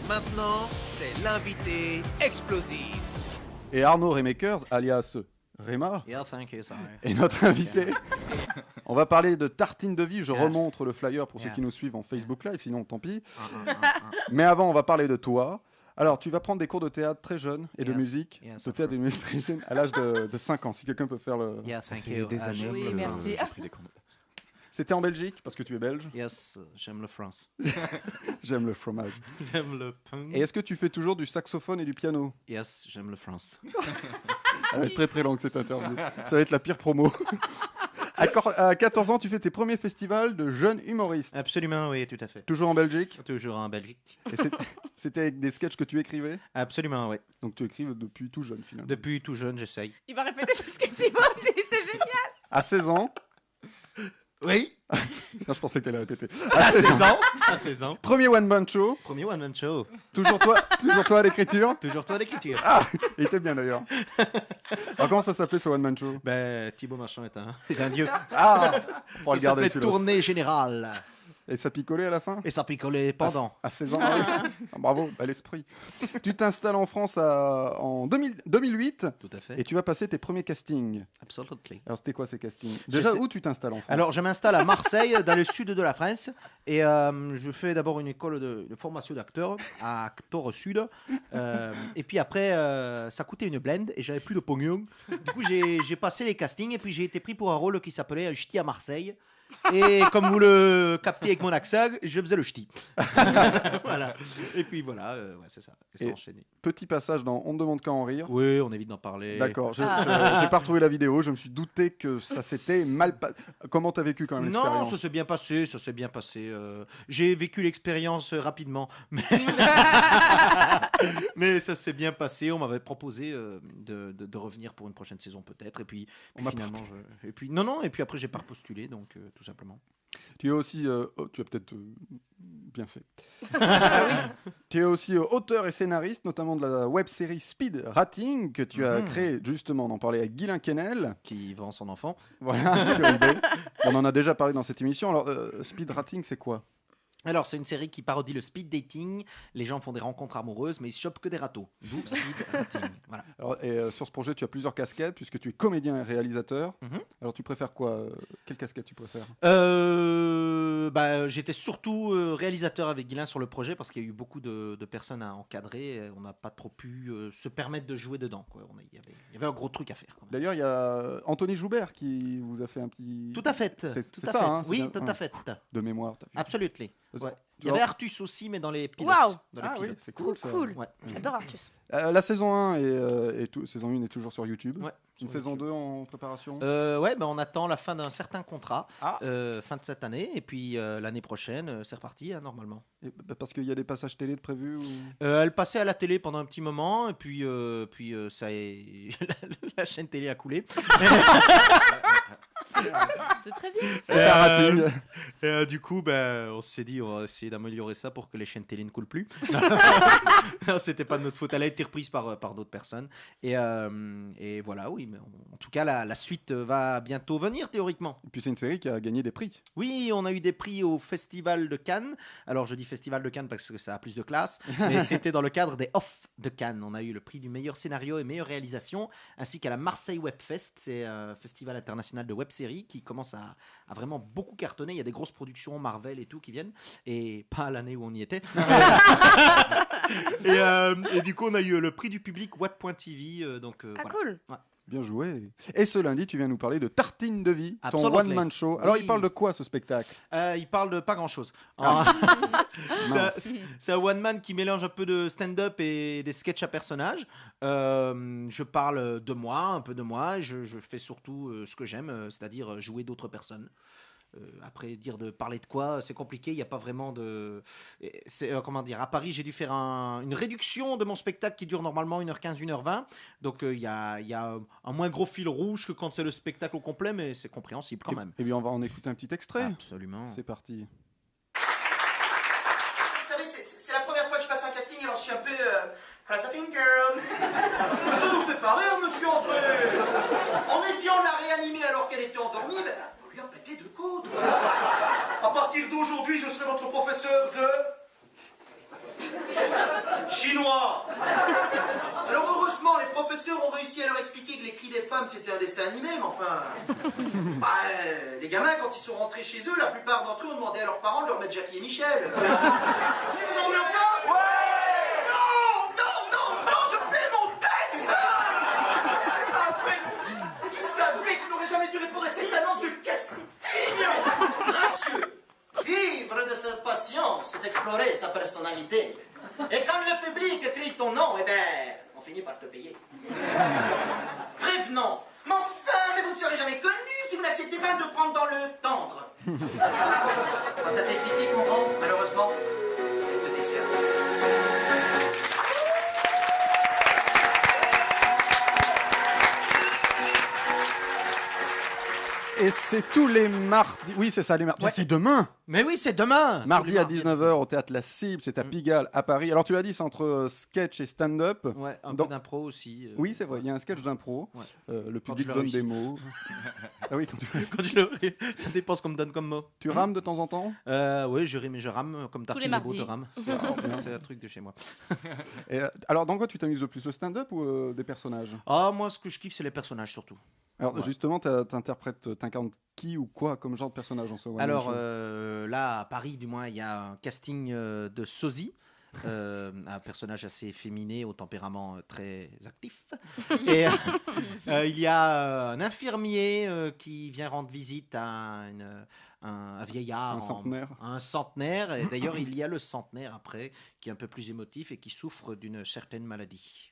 Maintenant, c'est l'invité explosif. Et Arnaud Remakers, alias Réma, Yeah, thank you, sorry. est notre invité. On va parler de tartine de vie. Je remontre le flyer pour ceux qui nous suivent en Facebook Live, sinon tant pis. Mais avant, on va parler de toi. Alors, tu vas prendre des cours de théâtre très jeune et de musique. De théâtre et de musique très jeune à l'âge de 5 ans. Si quelqu'un peut faire le... Yeah, thank you. Des années. Oui, merci. C'était en Belgique, parce que tu es belge. Yes, j'aime le France. J'aime le fromage. J'aime le pain. Et est-ce que tu fais toujours du saxophone et du piano? Yes, j'aime le France. Elle va être très très longue cette interview. Ça va être la pire promo. À 14 ans, tu fais tes premiers festivals de jeunes humoristes. Absolument, oui, tout à fait. Toujours en Belgique? Toujours en Belgique. Et c'était avec des sketchs que tu écrivais? Absolument, oui. Donc tu écrives depuis tout jeune finalement. Depuis tout jeune, j'essaye. Il va répéter tout ce que tu m'as dit, c'est génial. À 16 ans? Oui. Non, je pensais que tu allais répéter. À 16 ans. À 16 ans. Premier one-man show. Premier one-man show. Toujours toi à l'écriture? Toujours toi à l'écriture. Ah, il était bien d'ailleurs. Alors comment ça s'appelait ce one-man show? Ben, Thibaut Marchand est un dieu. Ah, on va le Il garder s'appelait celui-là. Tournée Générale. Et ça picolait à la fin? Et ça picolait pendant. À 16 ans, ah oui. Ah, bravo, bel esprit. Tu t'installes en France en 2008 Tout à fait. et tu vas passer tes premiers castings. Absolument. Alors c'était quoi ces castings? Déjà, C'était- où tu t'installes en France? Alors, je m'installe à Marseille, dans le sud de la France, et je fais d'abord une école de formation d'acteur à Actor Sud. Et puis après, ça coûtait une blende et j'avais plus de pognon. Du coup, j'ai passé les castings et puis j'ai été pris pour un rôle qui s'appelait un ch'ti à Marseille. Et comme vous le captez avec mon accent, je faisais le ch'ti. Voilà. Et puis voilà, ouais, c'est ça. Et ça Et- a enchaîné. Petit passage dans On ne demande qu'à en rire. Oui, on évite d'en parler. D'accord, j'ai pas retrouvé la vidéo, je me suis douté que ça s'était mal passé. Comment t'as vécu quand même Non, l'expérience? ça s'est bien passé, ça s'est bien passé. J'ai vécu l'expérience rapidement, mais ça s'est bien passé. On m'avait proposé de revenir pour une prochaine saison peut-être, et puis finalement, et puis non, et puis après j'ai pas repostulé, donc tout simplement. Tu es aussi, tu as peut-être bien fait. Tu es aussi auteur et scénariste, notamment de la web-série Speed Rating que tu as créée justement, on en parlait avec Guylain Kennel. Qui vend son enfant. Voilà, sur eBay. On en a déjà parlé dans cette émission. Alors, Speed Rating, c'est quoi? Alors, c'est une série qui parodie le speed dating. Les gens font des rencontres amoureuses, mais ils se chopent que des râteaux. D'où speed dating. Voilà. Alors, et sur ce projet, tu as plusieurs casquettes, puisque tu es comédien et réalisateur. Mhm. Alors, tu préfères quoi? Quelle casquette tu préfères? J'étais surtout réalisateur avec Guylain sur le projet parce qu'il y a eu beaucoup de personnes à encadrer. Et on n'a pas trop pu se permettre de jouer dedans, quoi. Il y avait un gros truc à faire, quand même. D'ailleurs, il y a Anthony Joubert qui vous a fait un petit... Tout à fait. C'est Tout ça, à fait. hein, c'est Oui, bien. tout Ouais. à fait. De mémoire, t'as vu. Absolument. Ouais. Tu Il y avait vois- Artus aussi, mais dans les pilotes. Waouh. Dans les Ah oui, pilotes. c'est Trop cool ça. cool. Ouais. J'adore Artus. La saison 1 saison 1 est toujours sur YouTube. Ouais, Une sur saison YouTube. 2 en préparation. On attend la fin d'un certain contrat, Ah. fin de cette année, et puis l'année prochaine, c'est reparti, hein, normalement. Parce qu'il y a des passages télé de prévus ou... Elle passait à la télé pendant un petit moment, et puis ça la chaîne télé a coulé. C'est très bien. C'est un rating. Du coup, on s'est dit, on va essayer d'améliorer ça pour que les chaînes télé ne coulent plus. Non, c'était pas de notre faute, elle a été reprise par d'autres personnes. Et voilà, oui, mais en tout cas, la suite va bientôt venir, théoriquement. Et puis c'est une série qui a gagné des prix. Oui, on a eu des prix au Festival de Cannes. Alors, je dis Festival de Cannes parce que ça a plus de classe, mais c'était dans le cadre des Off de Cannes. On a eu le prix du meilleur scénario et meilleure réalisation, ainsi qu'à la Marseille Web Fest. C'est un festival international de web-séries qui commence à vraiment beaucoup cartonner. Il y a des grosses productions, Marvel et tout, qui viennent, et pas à l'année où on y était. et du coup, on a eu le prix du public Watt.tv. Donc, Ah, voilà. cool. Bien joué. Et ce lundi, tu viens nous parler de Tartine de vie, ton Absolutely. one-man show. Alors, Oui. il parle de quoi ce spectacle? Il parle de pas grand-chose. Mince. C'est un one-man qui mélange un peu de stand-up et des sketchs à personnages. Je parle de moi, un peu de moi. Je fais surtout ce que j'aime, c'est-à-dire jouer d'autres personnes. Après, parler de quoi, c'est compliqué. Il n'y a pas vraiment de... comment dire, à Paris, j'ai dû faire une réduction de mon spectacle qui dure normalement 1h15, 1h20. Donc, il y a un moins gros fil rouge que quand c'est le spectacle au complet, mais c'est compréhensible quand même. Et bien, on va en écouter un petit extrait. Absolument. C'est parti. Vous savez, c'est la première fois que je passe un casting, alors je suis un peu... Cross-the finger. Ça vous fait pas rire, monsieur André? En essayant de la réanimer alors qu'elle était endormie, on lui a pété deux côtes. À partir d'aujourd'hui, je serai votre professeur de... chinois. Alors heureusement, les professeurs ont réussi à leur expliquer que les cris des femmes c'était un dessin animé, mais enfin... les gamins, quand ils sont rentrés chez eux, la plupart d'entre eux ont demandé à leurs parents de leur mettre Jackie et Michel. Vous en voulez encore? Ouais. Non, je fais mon texte. C'est pas vrai. Je savais que je n'aurais jamais dû répondre à cette annonce de casting. Gracieux. Vivre de sa passion, c'est explorer sa personnalité. Et quand le public crie ton nom, on finit par te payer. Prévenant. Mais enfin, vous ne serez jamais connu si vous n'acceptez pas de prendre dans le tendre. Quant à tes critiques, mon grand, malheureusement, elles te desservent. Et c'est tous les mardis. Oui, c'est ça, les mardis. Ouais. C'est demain. Mais oui, c'est demain. Mardi à 19h au théâtre La Cible, c'est à Pigalle, à Paris. Alors tu l'as dit, c'est entre sketch et stand-up. Ouais, un Donc- peu d'impro aussi. Oui, c'est vrai, il y a un sketch d'impro. Ouais. Le Quand public je le donne réussis. des mots. Ah oui, quand Quand je le... Ça dépend ce qu'on me donne comme mot. tu rames de temps en temps. Oui, je rime et je rame comme Tous les Tartine de mardis. rame. C'est un truc de chez moi. Et, alors dans quoi tu t'amuses le plus, le stand-up ou des personnages? Ah, moi, ce que je kiffe, c'est les personnages surtout. Alors Ouais. justement, t'incarnes qui ou quoi comme genre de personnage en ce moment? Alors là, à Paris, du moins, il y a un casting de sosie. Un personnage assez féminin au tempérament très actif. Et il y a un infirmier qui vient rendre visite à un vieillard, Un centenaire. un centenaire. Et d'ailleurs, il y a le centenaire après, qui est un peu plus émotif et qui souffre d'une certaine maladie.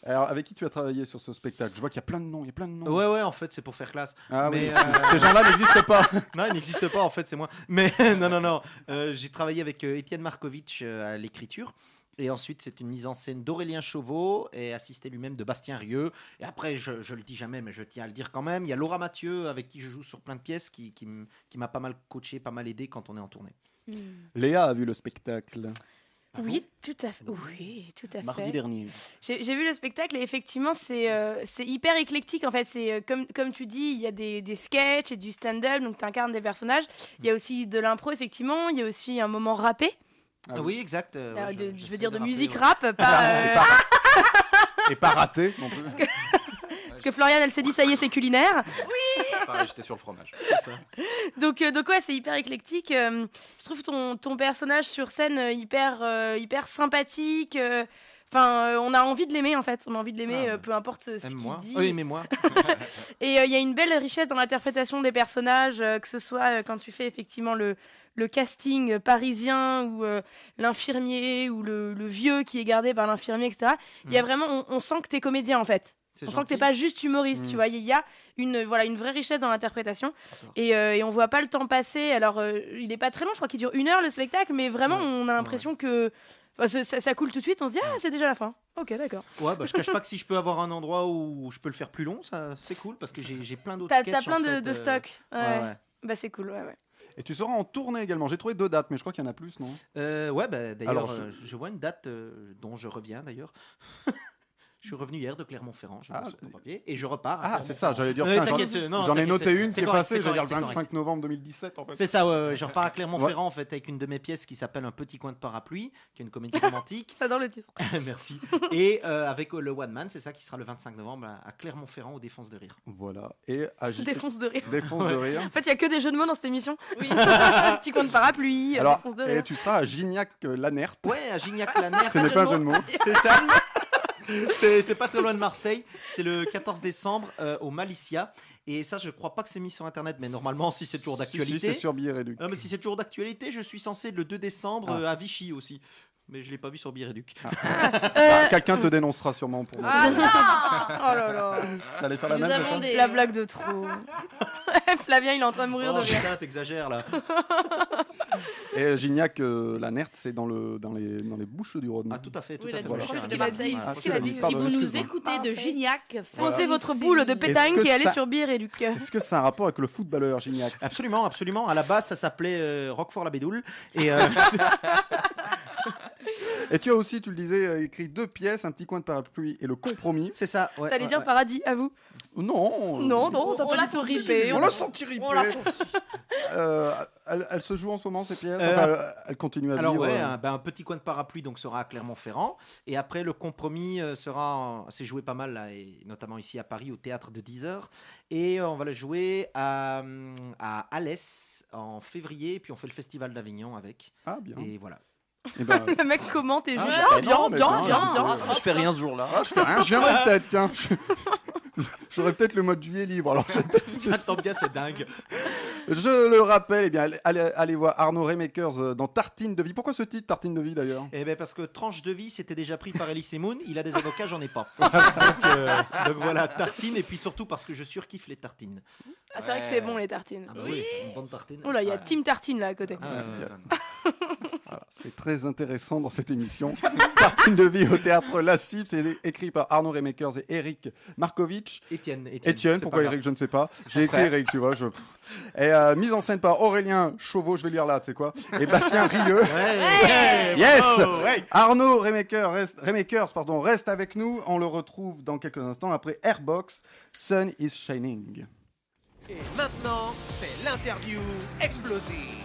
Alors avec qui tu as travaillé sur ce spectacle? Je vois qu'il y a plein de noms, Ouais, en fait, c'est pour faire classe. Ah Mais, oui, ces gens-là n'existent pas. Non, il n'existe pas, en fait, c'est moi. Mais non. J'ai travaillé avec Étienne Markovitch à l'écriture. Et ensuite, c'est une mise en scène d'Aurélien Chauveau et assisté lui-même de Bastien Rieu. Et après, je le dis jamais, mais je tiens à le dire quand même, il y a Laura Mathieu, avec qui je joue sur plein de pièces, qui m'a pas mal coaché, pas mal aidé quand on est en tournée. Léa a vu le spectacle. Oui, tout à fait. Oui, tout à Mardi fait. dernier. J'ai vu le spectacle et effectivement, c'est hyper éclectique. En fait, c'est comme tu dis, il y a des sketchs et du stand-up, donc tu incarnes des personnages. Il y a aussi de l'impro, effectivement. Il y a aussi un moment rappé. Ah oui, exact. Ouais, Je j'essaie veux dire de rappeler, musique ouais. rap, pas. Et pas raté non plus. Parce que Floriane, elle s'est dit, ça y est, c'est culinaire. Pareil, j'étais sur le fromage. Donc ouais, c'est hyper éclectique. Je trouve ton personnage sur scène hyper sympathique. Enfin, on a envie de l'aimer en fait. On a envie de l'aimer, Ah, bah, peu importe ce qu'il Aime-moi. dit. Oui, aimez-moi. Et il y a une belle richesse dans l'interprétation des personnages, que ce soit quand tu fais effectivement le casting parisien ou l'infirmier ou le vieux qui est gardé par l'infirmier, etc. Il y a vraiment, on sent que t'es comédien en fait. On sent que t'es pas juste humoriste, tu vois. Il y a une vraie richesse dans l'interprétation. Et on voit pas le temps passer. Alors, il est pas très long, je crois qu'il dure 1 heure le spectacle, mais vraiment, on a l'impression que ça coule tout de suite. On se dit, ah, c'est déjà la fin. Ok, d'accord. Ouais, bah, je cache pas que si je peux avoir un endroit où je peux le faire plus long, ça c'est cool parce que j'ai plein d'autres T'as sketchs. plein en fait, de stocks. Ouais. Ouais. Bah, c'est cool, ouais. Et tu seras en tournée également. J'ai trouvé 2 dates, mais je crois qu'il y en a plus, non? Ouais, bah, d'ailleurs, Alors, je vois une date dont je reviens d'ailleurs. Je suis revenu hier de Clermont-Ferrand, je vois sur mon papier, et je repars. à Ah, c'est ça, Clermont-Ferrand. j'allais dire. Ouais, putain, t'inquiète, non, J'en ai t'inquiète, noté une c'est qui est correct, passée, c'est j'allais dire correct, le c'est 25 correct. novembre 2017 en fait. C'est ça, ouais, je repars à Clermont-Ferrand en fait avec une de mes pièces qui s'appelle Un petit coin de parapluie, qui est une comédie romantique. J'adore le titre. Merci. Et avec le One Man, c'est ça qui sera le 25 novembre à Clermont-Ferrand au Défense de Rire. Voilà. Et à Défonce de rire. Défonce de rire. En fait, il y a que des jeux de mots dans cette émission. Oui. Petit coin de parapluie, Alors, défonce de et rire. tu seras à Gignac-Lanert. Ouais, à Gignac-la-Mer. Ce n'est pas un jeu de mots. C'est ça. C'est pas très loin de Marseille. C'est le 14 décembre au Malicia. Et ça, je crois pas que c'est mis sur internet, mais normalement, si c'est toujours Si, d'actualité. c'est sur Billet Réduc. Non, mais si c'est toujours d'actualité, je suis censé le 2 décembre à Vichy aussi. Mais je l'ai pas vu sur Biréduc. Quelqu'un te dénoncera sûrement pour moi. Ah non. Oh là là. T'allais faire la Nous même, c'est avons ça des... La blague de trop. Flavien, il est en train de mourir Oh de rire. putain, t'exagères là. Et Gignac-Lanert, c'est dans les Bouches du Rhône. Ah, tout à fait. Tout Oui, à il a fait. dit Voilà. proche de qu'il a dit. Marseille. Ah, ce qu'il a dit. Si vous nous excuse-moi. écoutez de Gignac, Pensez votre c'est- boule de pétanque Est-ce que et allez ça- sur Biréduc. Est-ce que c'est un rapport avec le footballeur Gignac? Absolument, absolument. À la base, ça s'appelait Roquefort la Bédoule. Et Et tu as aussi, tu le disais, écrit 2 pièces, un petit coin de parapluie et le compromis. C'est ça. Ouais, T'allais ouais, dire ouais. paradis, à vous? Non. Non, t'as on pas l'a dit tout senti. ripé. On l'a senti ripé. On l'a senti. Elle se joue en ce moment, ces pièces. Euh, Enfin, elle continue à Alors vivre. ouais, un petit coin de parapluie donc sera à Clermont-Ferrand et après le compromis c'est joué pas mal là, et notamment ici à Paris au théâtre de 10h et on va le jouer à Alès en février et puis on fait le festival d'Avignon avec Ah, bien. et voilà. Eh ben, Le mec commente et Ah, juste. bah, Ah, bien, non, mais bien, bien, bien, bien. bien. Je fais rien ce jour-là. je fais rien, je viendrai peut-être, tiens. J'aurais peut-être le mois de juillet libre. Alors, J'attends bien, c'est dingue. je le rappelle, eh bien, allez voir Arnaud Raymakers dans Tartine de vie. Pourquoi ce titre, Tartine de vie d'ailleurs? Eh ben parce que tranche de vie c'était déjà pris par Elise Moon, il a des avocats, j'en ai pas. Donc voilà, tartine et puis surtout parce que je surkiffe les tartines. Ah, c'est vrai que c'est bon les tartines. Ah bah oui, une bonne tartine. Oh là, il y a Ouais. Team Tartine là à côté. Ah, Voilà, c'est très intéressant dans cette émission. Tartine de vie au théâtre La Cible, c'est écrit par Arnaud Raymakers et Eric Markovitch. Étienne, Étienne, c'est pourquoi pas grave. Eric, je ne sais pas. J'ai écrit frère. Eric, tu vois. Et mise en scène par Aurélien Chauveau, je vais lire là, tu sais quoi. Et Bastien Rieux. Ouais. Yes. Oh, ouais. Arnaud Raymakers reste avec nous. On le retrouve dans quelques instants après Airbox, Sun is Shining. Et maintenant, c'est l'interview explosive.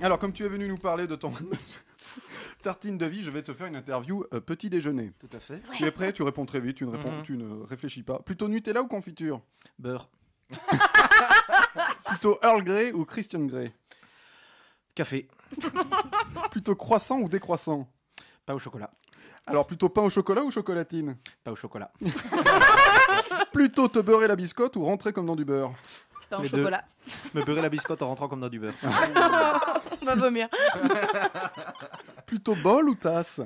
Alors, comme tu es venu nous parler de ton tartine de vie, je vais te faire une interview petit déjeuner. Tout à fait. Tu es prêt? Tu réponds très vite, tu ne réfléchis pas. Plutôt Nutella ou confiture? Beurre. Plutôt Earl Grey ou Christian Grey? Café. Plutôt croissant ou décroissant? Pas au chocolat. Alors, plutôt pain au chocolat ou chocolatine? Pas au chocolat. Plutôt te beurrer la biscotte ou rentrer comme dans du beurre? Pain au Les deux. chocolat. Me beurrer la biscotte en rentrant comme dans du beurre. On va vomir. Plutôt bol ou tasse?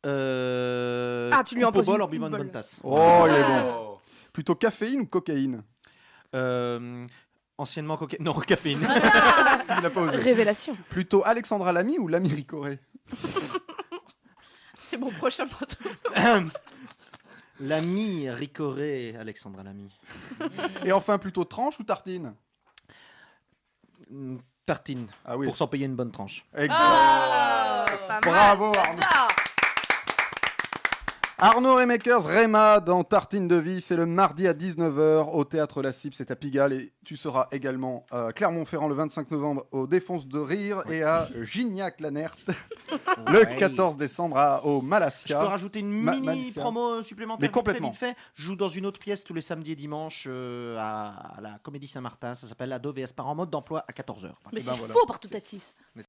Ah, tu lui en coupe au poses bol une- en buvant une une bonne bol. tasse. Oh, il est bon. Plutôt caféine ou cocaïne? Anciennement cocaïne. Non, caféine. Il a pas osé. Révélation. Plutôt Alexandra Lamy ou Lamy Ricoré? C'est mon prochain proto. L'ami Ricoré, Alexandra Lamy. Et enfin, plutôt tranche ou tartine? Tartine. Ah oui. Pour s'en payer une bonne tranche. Exact. Pas mal. Bravo Arnaud. Ah, Arnaud Raymakers, Réma dans Tartine de vie, c'est le mardi à 19h au Théâtre La Cible, c'est à Pigalle et tu seras également à Clermont-Ferrand le 25 novembre au Défonce de Rire et à Gignac-la-Nerte le 14 décembre au Je Malasia. peux rajouter une mini Malicia. promo supplémentaire. Mais vite fait, complètement. vite fait. Je joue dans une autre pièce tous les samedis et dimanches à la Comédie Saint-Martin. Ça s'appelle Ado VS par en mode d'emploi à 14h. mais ben c'est voilà. faux par tout à 6.